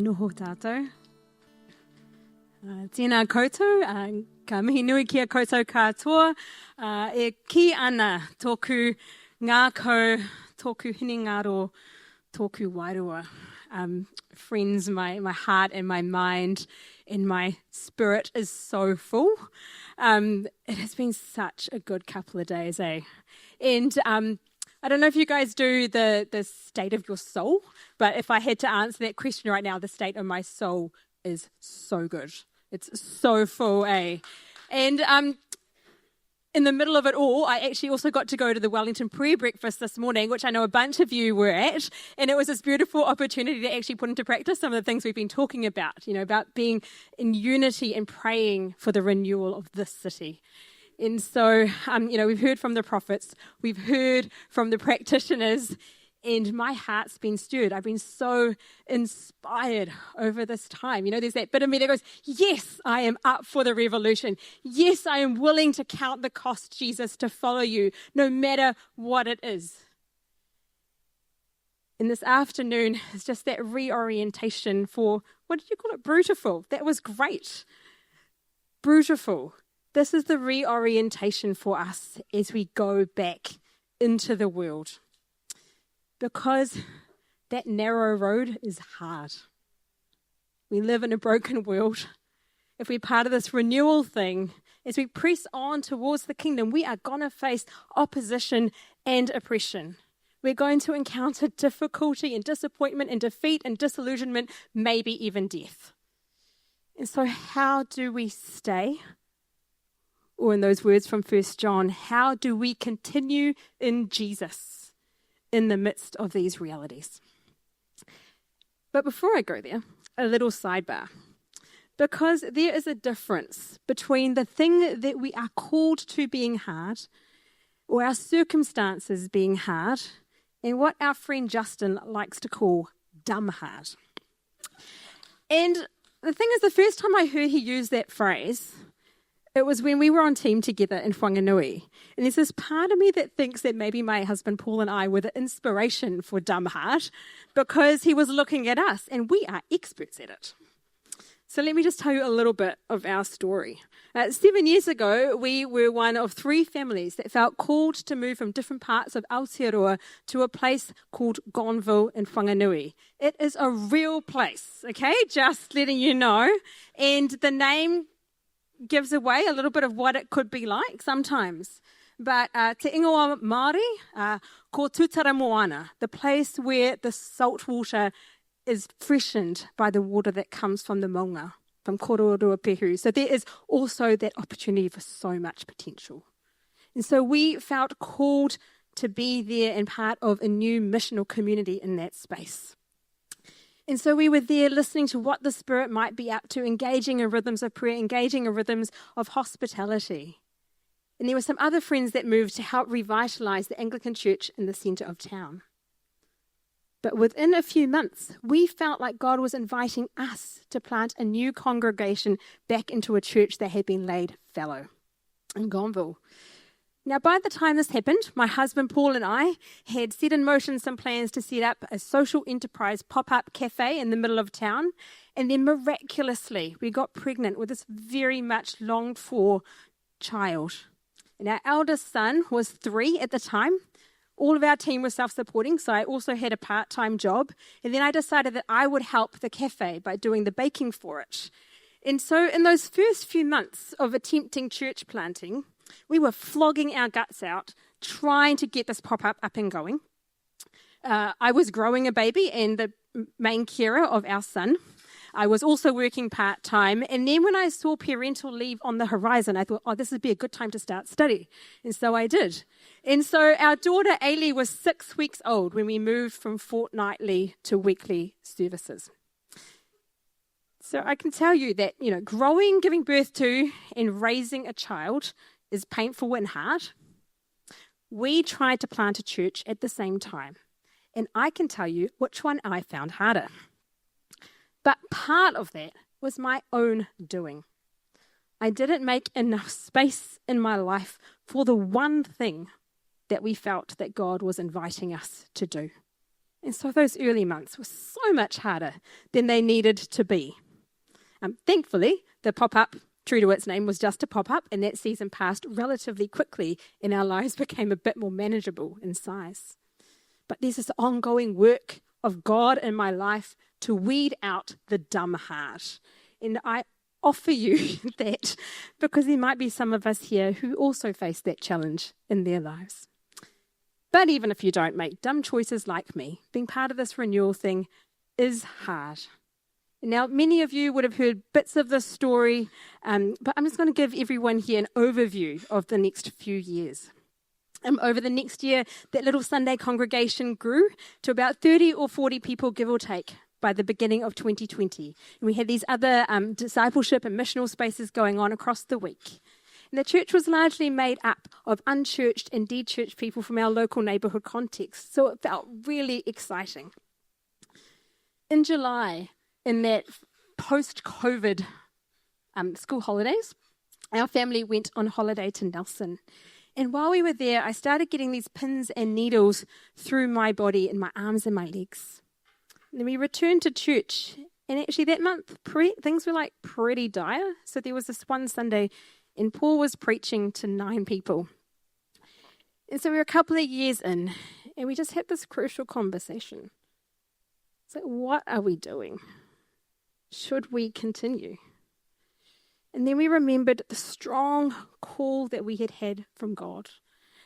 Noho tātou. Tēnā koutou, ka mihi nui kia koutou katoa, e ki ana tōku ngākau, tōku hinengaro, tōku wairua. Friends, my heart and my mind and my spirit is so full. It has been such a good couple of days, eh? And I don't know if you guys do the state of your soul, but if I had to answer that question right now, the state of my soul is so good. It's so full, eh? And in the middle of it all, I actually also got to go to the Wellington prayer breakfast this morning, which I know a bunch of you were at, and it was this beautiful opportunity to actually put into practice some of the things we've been talking about, about being in unity and praying for the renewal of this city. And so, we've heard from the prophets, we've heard from the practitioners, and my heart's been stirred. I've been so inspired over this time. There's that bit of me that goes, yes, I am up for the revolution. Yes, I am willing to count the cost, Jesus, to follow you, no matter what it is. And this afternoon is just that reorientation for, what did you call it? Brutiful. That was great. Brutiful. This is the reorientation for us as we go back into the world. Because that narrow road is hard. We live in a broken world. If we're part of this renewal thing, as we press on towards the kingdom, we are going to face opposition and oppression. We're going to encounter difficulty and disappointment and defeat and disillusionment, maybe even death. And so how do we stay? Or in those words from 1 John, how do we continue in Jesus in the midst of these realities? But before I go there, a little sidebar. Because there is a difference between the thing that we are called to being hard, or our circumstances being hard, and what our friend Justin likes to call dumb hard. And the thing is, the first time I heard he use that phrase, it was when we were on team together in Whanganui. And there's this part of me that thinks that maybe my husband Paul and I were the inspiration for dumb heart because he was looking at us and we are experts at it. So let me just tell you a little bit of our story. 7 years ago, we were one of 3 families that felt called to move from different parts of Aotearoa to a place called Gonville in Whanganui. It is a real place, okay? Just letting you know. And the name gives away a little bit of what it could be like sometimes. But Te Ingoa Māori, ko Tutara Moana, the place where the salt water is freshened by the water that comes from the maunga, from Kororua Pehu. So there is also that opportunity for so much potential. And so we felt called to be there and part of a new missional community in that space. And so we were there listening to what the Spirit might be up to, engaging in rhythms of prayer, engaging in rhythms of hospitality. And there were some other friends that moved to help revitalise the Anglican Church in the centre of town. But within a few months, we felt like God was inviting us to plant a new congregation back into a church that had been laid fallow in Gonville. Now, by the time this happened, my husband Paul and I had set in motion some plans to set up a social enterprise pop-up cafe in the middle of town. And then miraculously, we got pregnant with this very much longed-for child. And our eldest son was 3 at the time. All of our team was self-supporting, so I also had a part-time job. And then I decided that I would help the cafe by doing the baking for it. And so in those first few months of attempting church planting, we were flogging our guts out, trying to get this pop-up up and going. I was growing a baby and the main carer of our son. I was also working part-time. And then when I saw parental leave on the horizon, I thought, this would be a good time to start study. And so I did. And so our daughter, Ailey, was 6 weeks old when we moved from fortnightly to weekly services. So I can tell you that, growing, giving birth to, and raising a child is painful and hard. We tried to plant a church at the same time, and I can tell you which one I found harder. But part of that was my own doing. I didn't make enough space in my life for the one thing that we felt that God was inviting us to do. And so those early months were so much harder than they needed to be. Thankfully, the pop-up, true to its name, was just a pop-up, and that season passed relatively quickly, and our lives became a bit more manageable in size. But there's this ongoing work of God in my life to weed out the dumb heart. And I offer you that because there might be some of us here who also face that challenge in their lives. But even if you don't make dumb choices like me, being part of this renewal thing is hard. Now, many of you would have heard bits of this story, but I'm just going to give everyone here an overview of the next few years. Over the next year, that little Sunday congregation grew to about 30 or 40 people, give or take, by the beginning of 2020. And we had these other discipleship and missional spaces going on across the week. And the church was largely made up of unchurched and de-churched people from our local neighbourhood context, so it felt really exciting. In July, in that post-COVID school holidays, our family went on holiday to Nelson. And while we were there, I started getting these pins and needles through my body and my arms and my legs. And then we returned to church, and actually that month, things were like pretty dire. So there was this one Sunday, and Paul was preaching to 9 people. And so we were a couple of years in, and we just had this crucial conversation. It's like, what are we doing? Should we continue? And then we remembered the strong call that we had had from God.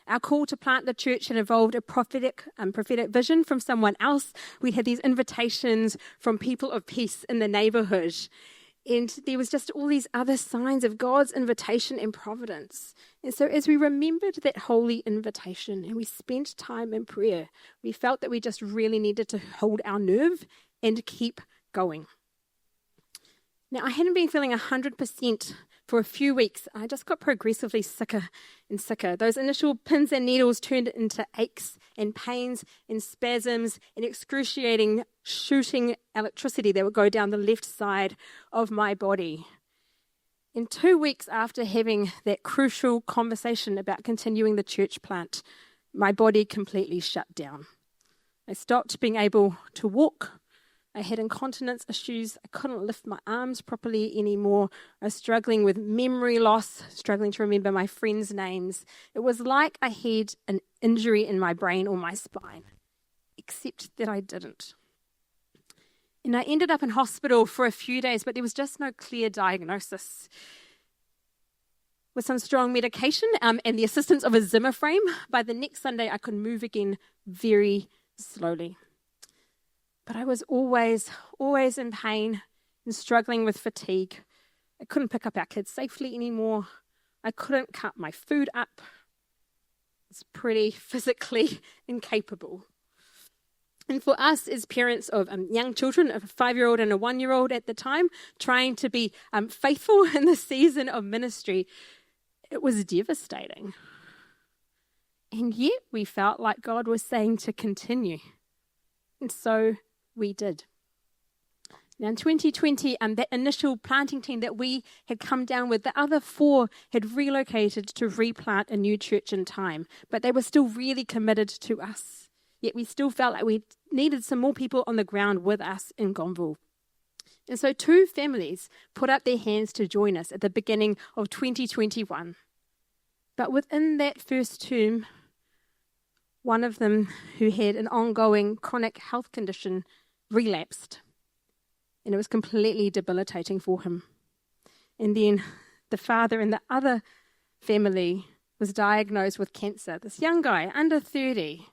Our call to plant the church had involved a prophetic vision from someone else. We had these invitations from people of peace in the neighbourhood. And there was just all these other signs of God's invitation and providence. And so as we remembered that holy invitation and we spent time in prayer, we felt that we just really needed to hold our nerve and keep going. Now, I hadn't been feeling 100% for a few weeks. I just got progressively sicker and sicker. Those initial pins and needles turned into aches and pains and spasms and excruciating shooting electricity that would go down the left side of my body. In 2 weeks after having that crucial conversation about continuing the church plant, my body completely shut down. I stopped being able to walk. I had incontinence issues. I couldn't lift my arms properly anymore. I was struggling with memory loss, struggling to remember my friends' names. It was like I had an injury in my brain or my spine, except that I didn't. And I ended up in hospital for a few days, but there was just no clear diagnosis. With some strong medication and the assistance of a Zimmer frame, by the next Sunday I could move again very slowly. But I was always in pain and struggling with fatigue. I couldn't pick up our kids safely anymore. I couldn't cut my food up. I was pretty physically incapable. And for us as parents of young children, a 5-year-old and a 1-year-old at the time, trying to be faithful in the season of ministry, it was devastating. And yet we felt like God was saying to continue. And so we did. Now in 2020, that initial planting team that we had come down with, the other 4 had relocated to replant a new church in time, but they were still really committed to us. Yet we still felt like we needed some more people on the ground with us in Gonville. And so 2 families put up their hands to join us at the beginning of 2021. But within that first term, one of them who had an ongoing chronic health condition relapsed, and it was completely debilitating for him. And then the father in the other family was diagnosed with cancer, this young guy, under 30.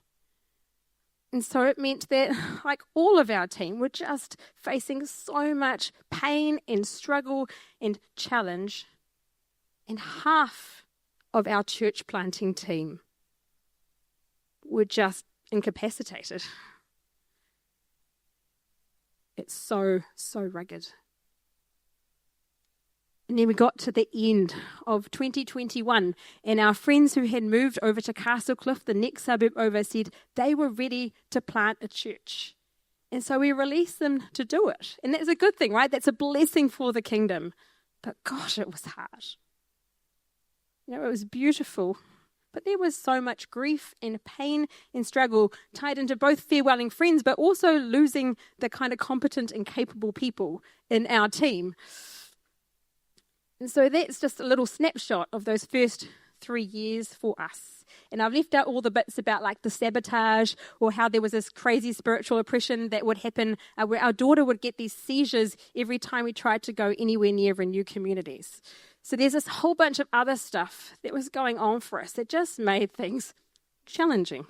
And so it meant that, like all of our team, were just facing so much pain and struggle and challenge. And half of our church planting team were just incapacitated. It's so rugged. And then we got to the end of 2021, and our friends who had moved over to Castlecliff, the next suburb over, said they were ready to plant a church. And so we released them to do it. And that's a good thing, right? That's a blessing for the kingdom. But gosh, it was hard. You know, it was beautiful, But there was so much grief and pain and struggle tied into both farewelling friends, but also losing the kind of competent and capable people in our team. And so that's just a little snapshot of those first 3 years for us. And I've left out all the bits about like the sabotage or how there was this crazy spiritual oppression that would happen where our daughter would get these seizures every time we tried to go anywhere near Renew communities. So there's this whole bunch of other stuff that was going on for us that just made things challenging.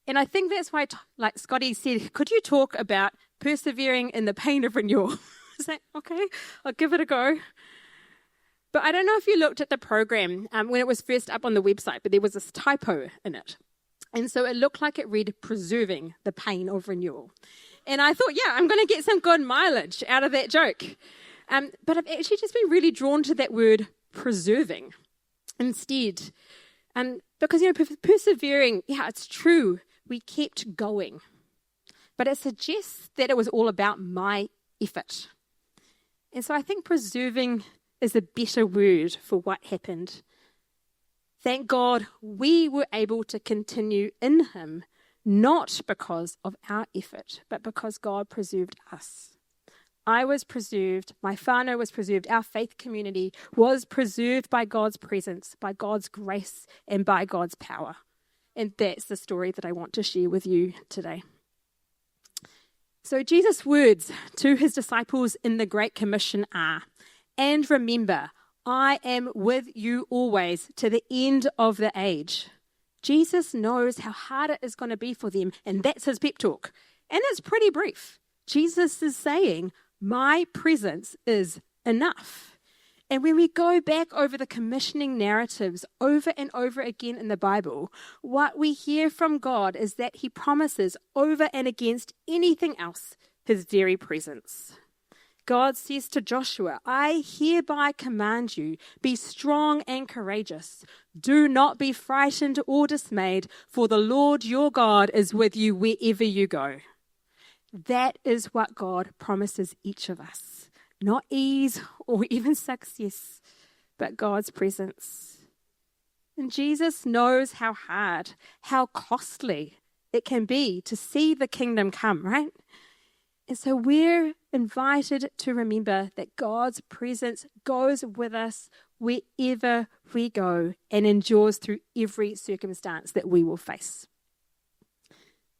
And I think that's why, like Scotty said, could you talk about persevering in the pain of renewal? Is that okay? I'll give it a go. But I don't know if you looked at the program when it was first up on the website, but there was this typo in it. And so it looked like it read, preserving the pain of renewal. And I thought, yeah, I'm going to get some good mileage out of that joke. But I've actually just been really drawn to that word, preserving, instead. Because, persevering, yeah, it's true. We kept going. But it suggests that it was all about my effort. And so I think preserving is a better word for what happened. Thank God we were able to continue in him, not because of our effort, but because God preserved us. I was preserved, my whānau was preserved, our faith community was preserved by God's presence, by God's grace, and by God's power. And that's the story that I want to share with you today. So Jesus' words to his disciples in the Great Commission are, and remember, I am with you always to the end of the age. Jesus knows how hard it is going to be for them, and that's his pep talk. And it's pretty brief. Jesus is saying, my presence is enough. And when we go back over the commissioning narratives over and over again in the Bible, what we hear from God is that he promises over and against anything else his very presence. God says to Joshua, I hereby command you, be strong and courageous. Do not be frightened or dismayed, for the Lord your God is with you wherever you go. That is what God promises each of us. Not ease or even success, but God's presence. And Jesus knows how hard, how costly it can be to see the kingdom come, right? And so we're invited to remember that God's presence goes with us wherever we go and endures through every circumstance that we will face.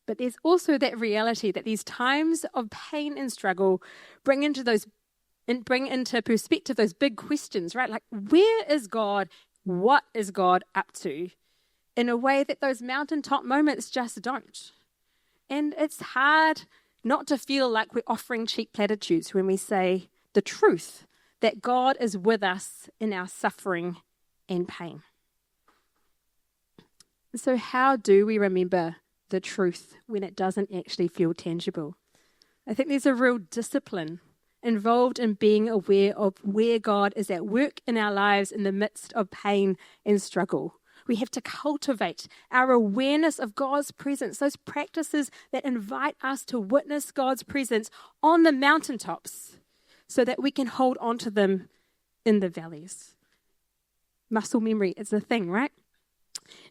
But there's also that reality that these times of pain and struggle bring into perspective those big questions, right? Like, where is God? What is God up to? In a way that those mountaintop moments just don't. And it's hard not to feel like we're offering cheap platitudes when we say the truth, that God is with us in our suffering and pain. So how do we remember the truth when it doesn't actually feel tangible? I think there's a real discipline involved in being aware of where God is at work in our lives in the midst of pain and struggle. We have to cultivate our awareness of God's presence, those practices that invite us to witness God's presence on the mountaintops so that we can hold on to them in the valleys. Muscle memory is a thing, right?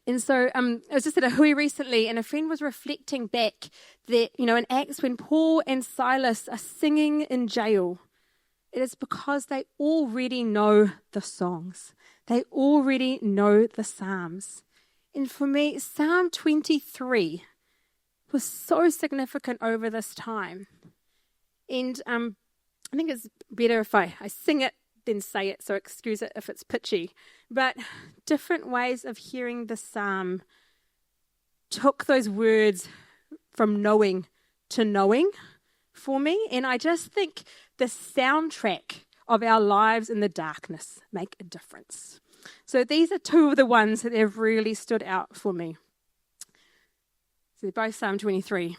And so I was just at a hui recently, and a friend was reflecting back that, in Acts when Paul and Silas are singing in jail, it is because they already know the songs. They already know the Psalms. And for me, Psalm 23 was so significant over this time. And I think it's better if I sing it than say it, so excuse it if it's pitchy. But different ways of hearing the psalm took those words from knowing to knowing for me. And I just think the soundtrack of our lives in the darkness make a difference. So these are two of the ones that have really stood out for me. So they're both Psalm 23.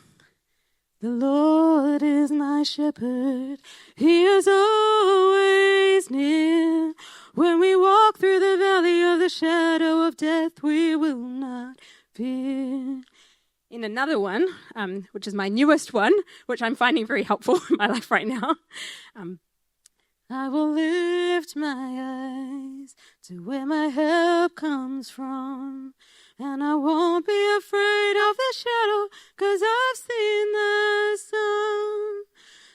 The Lord is my shepherd, he is always near. When we walk through the valley of the shadow of death, we will not fear. In another one, which is my newest one, which I'm finding very helpful in my life right now. I will lift my eyes to where my help comes from. And I won't be afraid of the shadow, 'cause I've seen the sun.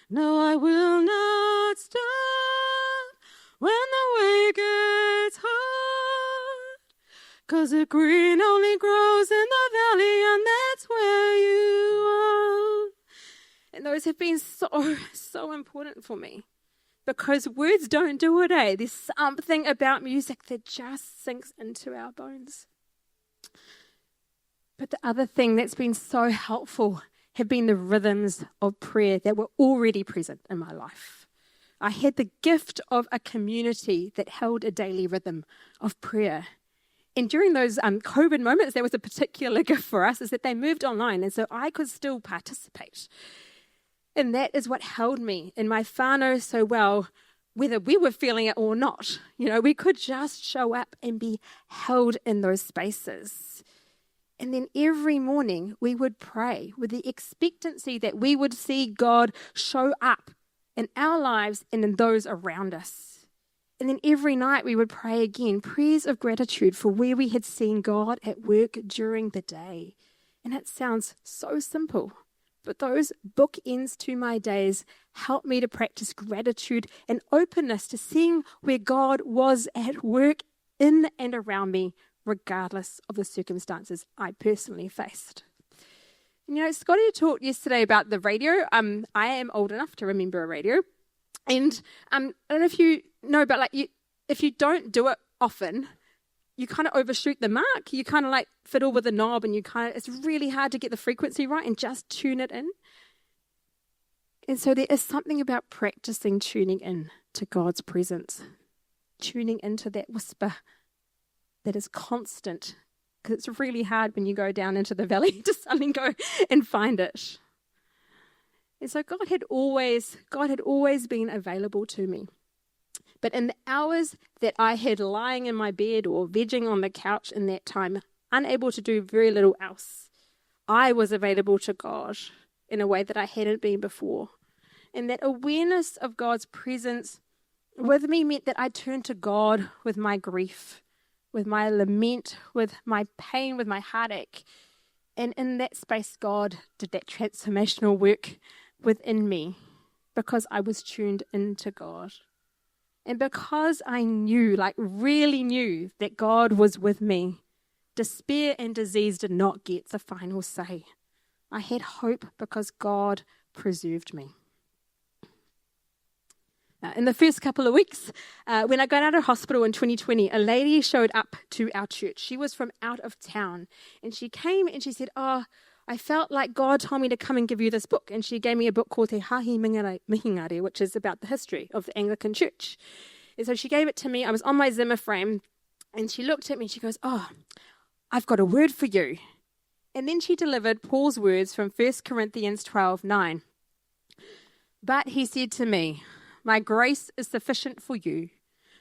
No, I will not stop when the way gets hard, 'cause the green only grows in the valley, and that's where you are. And those have been so important for me, because words don't do it, eh? There's something about music that just sinks into our bones. But the other thing that's been so helpful have been the rhythms of prayer that were already present in my life. I had the gift of a community that held a daily rhythm of prayer. And during those COVID moments, there was a particular gift for us, is that they moved online, and so I could still participate. And that is what held me in my whānau so well, whether we were feeling it or not. You know, we could just show up and be held in those spaces. And then every morning we would pray with the expectancy that we would see God show up in our lives and in those around us. And then every night we would pray again, prayers of gratitude for where we had seen God at work during the day. And it sounds so simple, but those bookends to my days helped me to practice gratitude and openness to seeing where God was at work in and around me, regardless of the circumstances I personally faced. You know, Scotty talked yesterday about the radio. I am old enough to remember a radio. And I don't know if you know, but if you don't do it often, you kind of overshoot the mark. You kind of like fiddle with the knob, and it's really hard to get the frequency right and just tune it in. And so there is something about practicing tuning in to God's presence, tuning into that whisper that is constant, because it's really hard when you go down into the valley to suddenly go and find it. And so God had always been available to me. But in the hours that I had lying in my bed or vegging on the couch in that time, unable to do very little else, I was available to God in a way that I hadn't been before. And that awareness of God's presence with me meant that I turned to God with my grief, with my lament, with my pain, with my heartache. And in that space, God did that transformational work within me, because I was tuned into God. And because I knew, really knew, that God was with me, despair and disease did not get the final say. I had hope because God preserved me. In the first couple of weeks, when I got out of hospital in 2020, a lady showed up to our church. She was from out of town, and she came and she said, I felt like God told me to come and give you this book. And she gave me a book called Te Hahi Mihingare, which is about the history of the Anglican Church. And so she gave it to me. I was on my Zimmer frame, and she looked at me and she goes, I've got a word for you. And then she delivered Paul's words from 1 Corinthians 12:9. But he said to me, my grace is sufficient for you,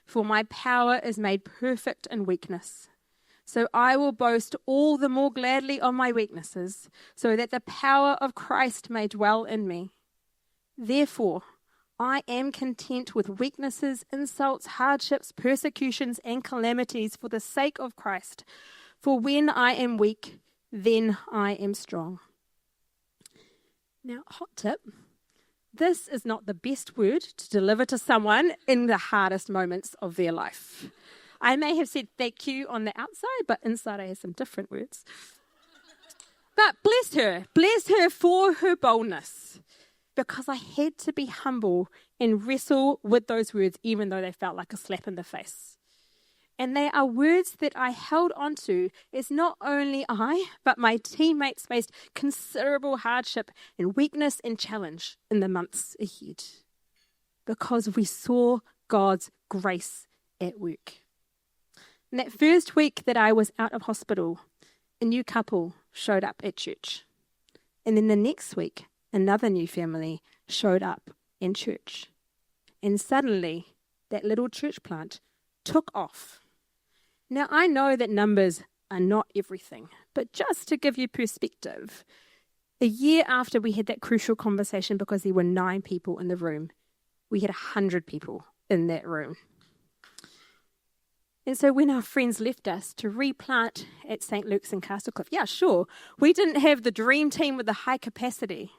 for my power is made perfect in weakness. So I will boast all the more gladly of my weaknesses, so that the power of Christ may dwell in me. Therefore, I am content with weaknesses, insults, hardships, persecutions, and calamities for the sake of Christ. For when I am weak, then I am strong. Now, hot tip. This is not the best word to deliver to someone in the hardest moments of their life. I may have said thank you on the outside, but inside I have some different words. But bless her for her boldness, because I had to be humble and wrestle with those words, even though they felt like a slap in the face. And they are words that I held onto as not only I, but my teammates faced considerable hardship and weakness and challenge in the months ahead, because we saw God's grace at work. In that first week that I was out of hospital, a new couple showed up at church. And then the next week, another new family showed up in church. And suddenly, that little church plant took off. Now, I know that numbers are not everything, but just to give you perspective, a year after we had that crucial conversation, because there were 9 people in the room, we had 100 people in that room. And so when our friends left us to replant at St. Luke's in Castlecliff, yeah, sure, we didn't have the dream team with the high capacity,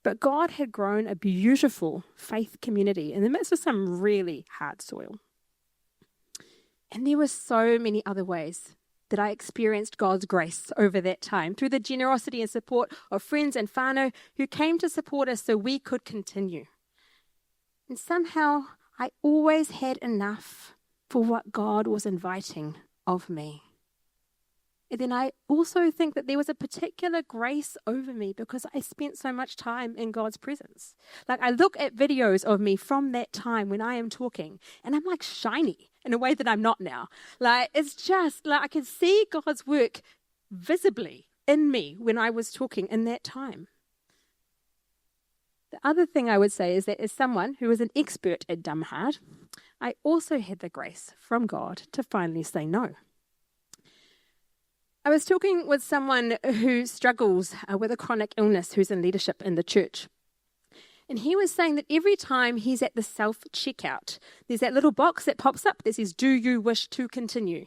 but God had grown a beautiful faith community in the midst of some really hard soil. And there were so many other ways that I experienced God's grace over that time through the generosity and support of friends and whānau who came to support us so we could continue. And somehow I always had enough for what God was inviting of me. And then I also think that there was a particular grace over me because I spent so much time in God's presence. Like I look at videos of me from that time when I am talking and I'm like shiny in a way that I'm not now. Like it's just like I can see God's work visibly in me when I was talking in that time. The other thing I would say is that as someone who is an expert at dumb hard, I also had the grace from God to finally say no. I was talking with someone who struggles with a chronic illness who's in leadership in the church. And he was saying that every time he's at the self-checkout, there's that little box that pops up that says, "Do you wish to continue?"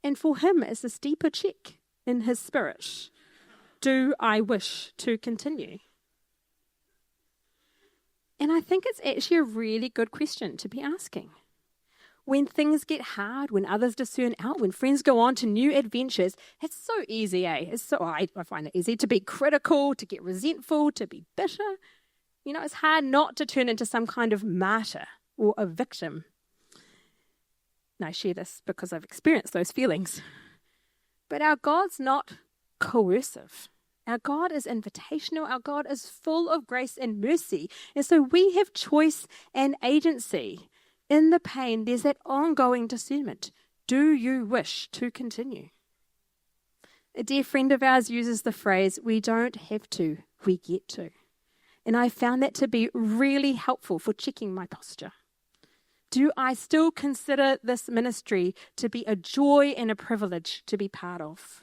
And for him, it's this deeper check in his spirit. Do I wish to continue? And I think it's actually a really good question to be asking. When things get hard, when others discern out, when friends go on to new adventures, it's so easy, eh? I find it easy to be critical, to get resentful, to be bitter. You know, it's hard not to turn into some kind of martyr or a victim. And I share this because I've experienced those feelings. But our God's not coercive. Our God is invitational. Our God is full of grace and mercy. And so we have choice and agency. In the pain, there's that ongoing discernment. Do you wish to continue? A dear friend of ours uses the phrase, we don't have to, we get to. And I found that to be really helpful for checking my posture. Do I still consider this ministry to be a joy and a privilege to be part of?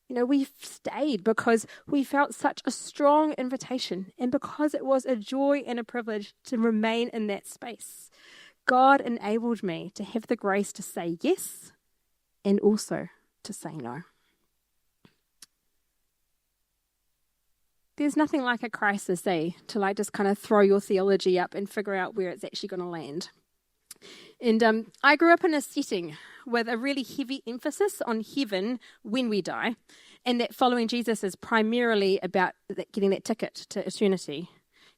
You know, we've stayed because we felt such a strong invitation and because it was a joy and a privilege to remain in that space. God enabled me to have the grace to say yes and also to say no. There's nothing like a crisis, to just kind of throw your theology up and figure out where it's actually going to land. And I grew up in a setting with a really heavy emphasis on heaven when we die, and that following Jesus is primarily about getting that ticket to eternity.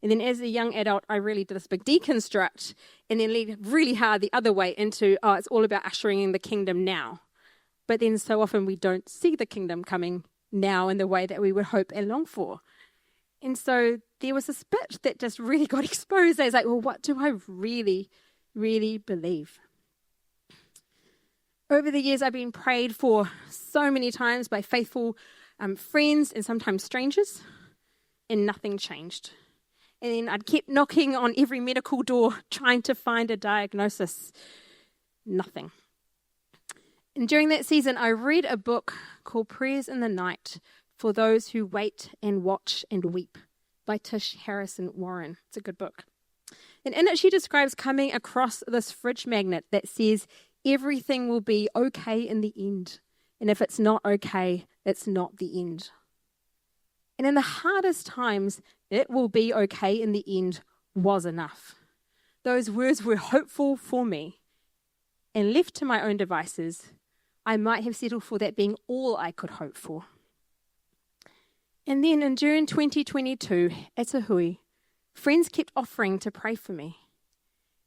And then as a young adult, I really did this big deconstruct and then lead really hard the other way into, it's all about ushering in the kingdom now. But then so often we don't see the kingdom coming now in the way that we would hope and long for. And so there was this bit that just really got exposed. I was like, well, what do I really believe? Over the years, I've been prayed for so many times by faithful friends and sometimes strangers, and nothing changed. And then I'd kept knocking on every medical door, trying to find a diagnosis. Nothing. And during that season, I read a book called Prayers in the Night for Those Who Wait and Watch and Weep by Tish Harrison Warren. It's a good book. And in it, she describes coming across this fridge magnet that says, everything will be okay in the end. And if it's not okay, it's not the end. And in the hardest times, it will be okay in the end was enough. Those words were hopeful for me. And left to my own devices, I might have settled for that being all I could hope for. And then in June 2022, at Tahui, friends kept offering to pray for me.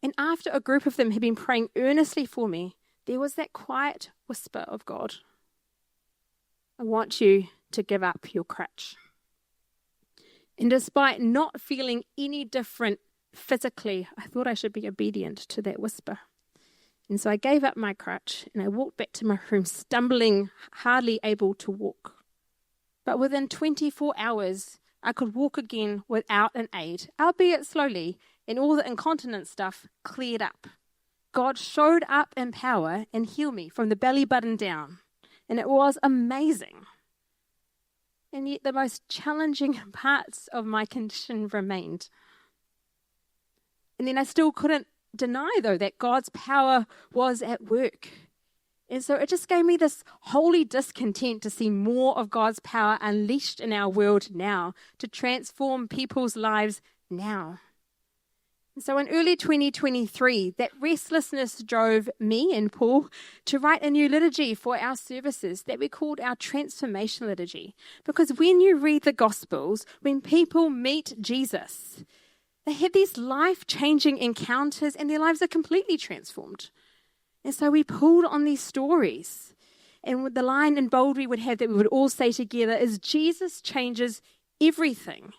And after a group of them had been praying earnestly for me, there was that quiet whisper of God. I want you to give up your crutch. And despite not feeling any different physically, I thought I should be obedient to that whisper. And so I gave up my crutch and I walked back to my room, stumbling, hardly able to walk. But within 24 hours, I could walk again without an aid, albeit slowly, and all the incontinence stuff cleared up. God showed up in power and healed me from the belly button down. And it was amazing. And yet the most challenging parts of my condition remained. And then I still couldn't deny, though, that God's power was at work. And so it just gave me this holy discontent to see more of God's power unleashed in our world now, to transform people's lives now. And so in early 2023, that restlessness drove me and Paul to write a new liturgy for our services that we called our transformation liturgy. Because when you read the Gospels, when people meet Jesus, they have these life-changing encounters and their lives are completely transformed. And so we pulled on these stories. And the line in bold we would have that we would all say together is, Jesus changes everything.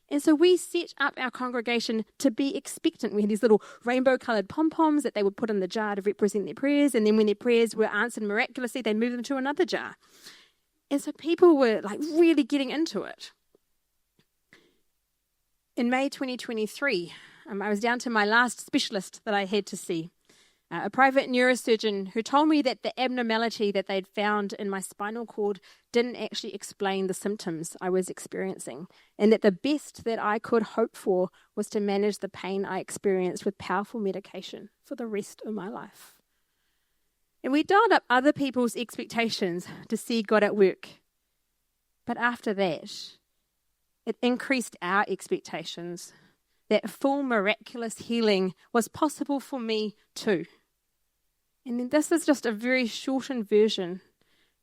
And so we set up our congregation to be expectant. We had these little rainbow-coloured pom-poms that they would put in the jar to represent their prayers. And then when their prayers were answered miraculously, they'd move them to another jar. And so people were like really getting into it. In May 2023, I was down to my last specialist that I had to see. A private neurosurgeon who told me that the abnormality that they'd found in my spinal cord didn't actually explain the symptoms I was experiencing, and that the best that I could hope for was to manage the pain I experienced with powerful medication for the rest of my life. And we dialed up other people's expectations to see God at work. But after that, it increased our expectations that full miraculous healing was possible for me too. And then this is just a very shortened version.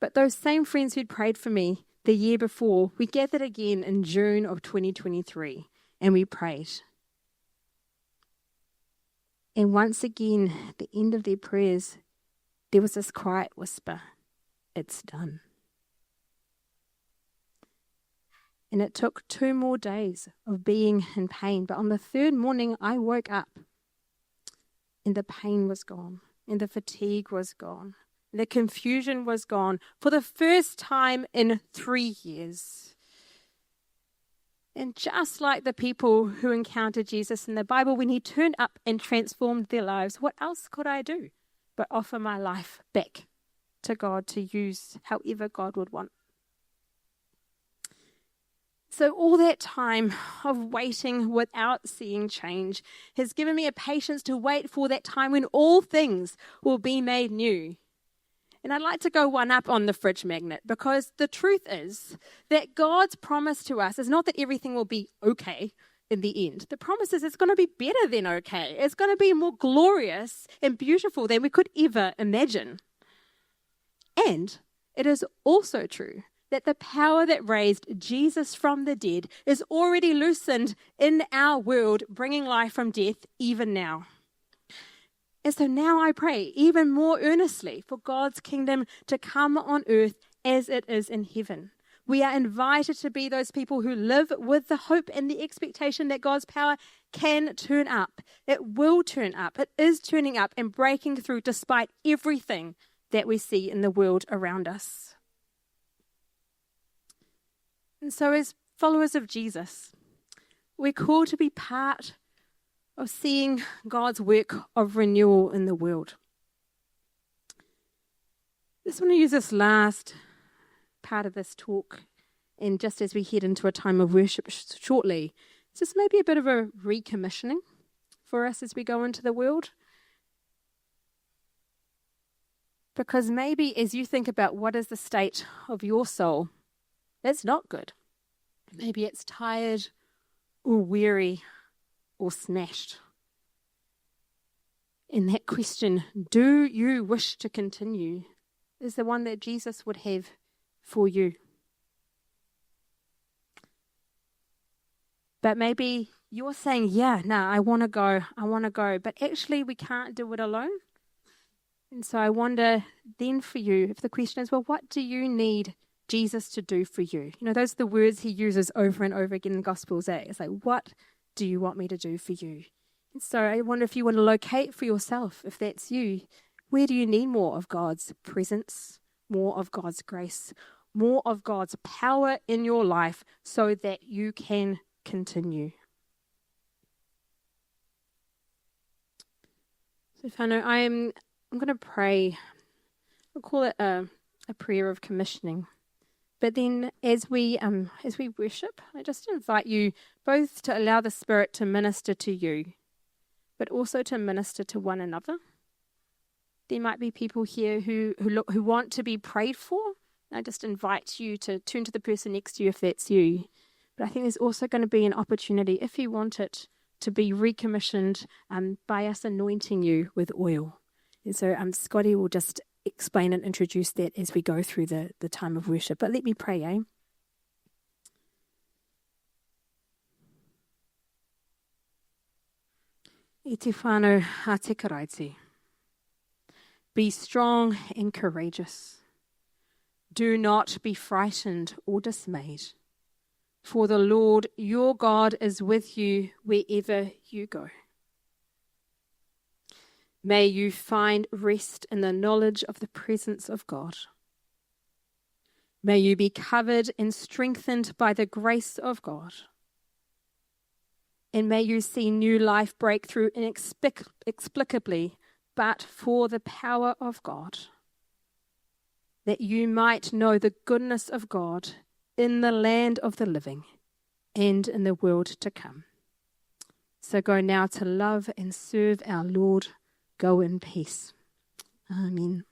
But those same friends who'd prayed for me the year before, we gathered again in June of 2023 and we prayed. And once again, at the end of their prayers, there was this quiet whisper, "It's done." And it took 2 more days of being in pain. But on the 3rd morning, I woke up and the pain was gone. And the fatigue was gone. The confusion was gone for the first time in 3 years. And just like the people who encountered Jesus in the Bible, when he turned up and transformed their lives, what else could I do but offer my life back to God to use however God would want? So all that time of waiting without seeing change has given me a patience to wait for that time when all things will be made new. And I'd like to go one up on the fridge magnet, because the truth is that God's promise to us is not that everything will be okay in the end. The promise is it's going to be better than okay. It's going to be more glorious and beautiful than we could ever imagine. And it is also true that the power that raised Jesus from the dead is already loosened in our world, bringing life from death even now. And so now I pray even more earnestly for God's kingdom to come on earth as it is in heaven. We are invited to be those people who live with the hope and the expectation that God's power can turn up. It will turn up. It is turning up and breaking through despite everything that we see in the world around us. And so as followers of Jesus, we're called to be part of seeing God's work of renewal in the world. I just want to use this last part of this talk, and just as we head into a time of worship shortly, it's just maybe a bit of a recommissioning for us as we go into the world. Because maybe as you think about what is the state of your soul, that's not good. Maybe it's tired or weary or smashed. And that question, do you wish to continue, is the one that Jesus would have for you. But maybe you're saying, I want to go, but actually we can't do it alone. And so I wonder then for you, if the question is, well, what do you need Jesus to do for you? You know, those are the words he uses over and over again in the Gospels. It's like, what do you want me to do for you? And so I wonder if you want to locate for yourself, if that's you, where do you need more of God's presence, more of God's grace, more of God's power in your life so that you can continue? So Whānau, I'm going to pray. I'll call it a prayer of commissioning. But then as we worship, I just invite you both to allow the Spirit to minister to you. but also to minister to one another. There might be people here who want to be prayed for. I just invite you to turn to the person next to you if that's you. But I think there's also going to be an opportunity, if you want it, to be recommissioned by us anointing you with oil. And so Scotty will just explain and introduce that as we go through the time of worship. But let me pray, eh? I te whānau a te karaiti. Be strong and courageous. Do not be frightened or dismayed, for the Lord your God is with you wherever you go. May you find rest in the knowledge of the presence of God. May you be covered and strengthened by the grace of God. And may you see new life break through inexplicably, but for the power of God, that you might know the goodness of God in the land of the living and in the world to come. So go now to love and serve our Lord. Go in peace. Amen.